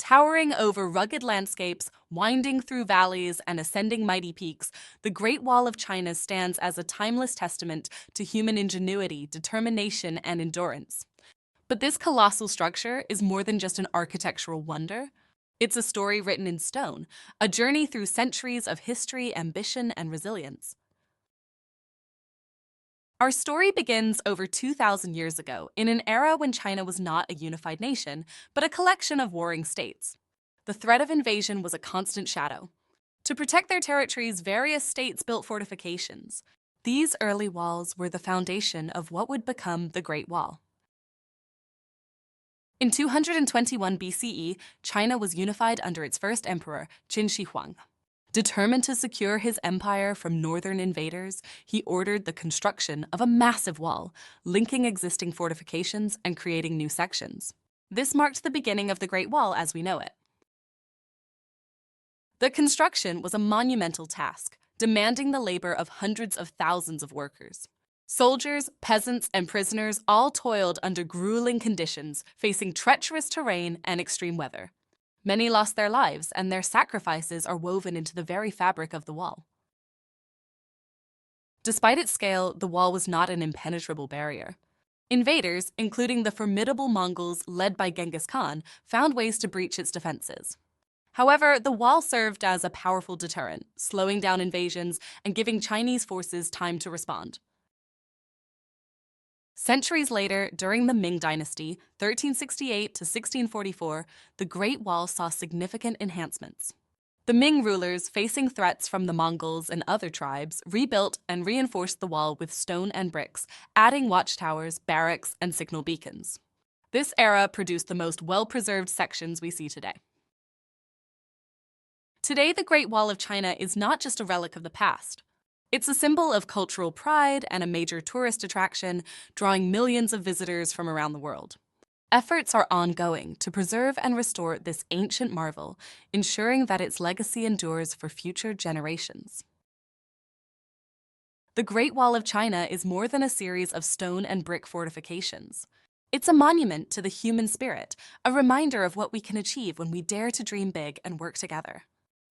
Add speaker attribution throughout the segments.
Speaker 1: Towering over rugged landscapes, winding through valleys, and ascending mighty peaks, the Great Wall of China stands as a timeless testament to human ingenuity, determination, and endurance. But this colossal structure is more than just an architectural wonder. It's a story written in stone, a journey through centuries of history, ambition, and resilience. Our story begins over 2,000 years ago, in an era when China was not a unified nation, but a collection of warring states. The threat of invasion was a constant shadow. To protect their territories, various states built fortifications. These early walls were the foundation of what would become the Great Wall. In 221 BCE, China was unified under its first emperor, Qin Shi Huang. Determined to secure his empire from northern invaders, he ordered the construction of a massive wall, linking existing fortifications and creating new sections. This marked the beginning of the Great Wall as we know it. The construction was a monumental task, demanding the labor of hundreds of thousands of workers. Soldiers, peasants, and prisoners all toiled under grueling conditions, facing treacherous terrain and extreme weather. Many lost their lives, and their sacrifices are woven into the very fabric of the wall. Despite its scale, the wall was not an impenetrable barrier. Invaders, including the formidable Mongols led by Genghis Khan, found ways to breach its defenses. However, the wall served as a powerful deterrent, slowing down invasions and giving Chinese forces time to respond. Centuries later, during the Ming Dynasty, 1368 to 1644, the Great Wall saw significant enhancements. The Ming rulers, facing threats from the Mongols and other tribes, rebuilt and reinforced the wall with stone and bricks, adding watchtowers, barracks, and signal beacons. This era produced the most well-preserved sections we see today. Today, the Great Wall of China is not just a relic of the past. It's a symbol of cultural pride and a major tourist attraction, drawing millions of visitors from around the world. Efforts are ongoing to preserve and restore this ancient marvel, ensuring that its legacy endures for future generations. The Great Wall of China is more than a series of stone and brick fortifications. It's a monument to the human spirit, a reminder of what we can achieve when we dare to dream big and work together.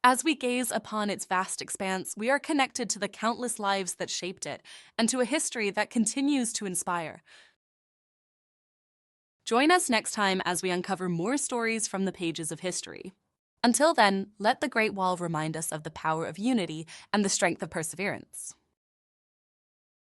Speaker 1: As we gaze upon its vast expanse, we are connected to the countless lives that shaped it and to a history that continues to inspire. Join us next time as we uncover more stories from the pages of history. Until then, let the Great Wall remind us of the power of unity and the strength of perseverance.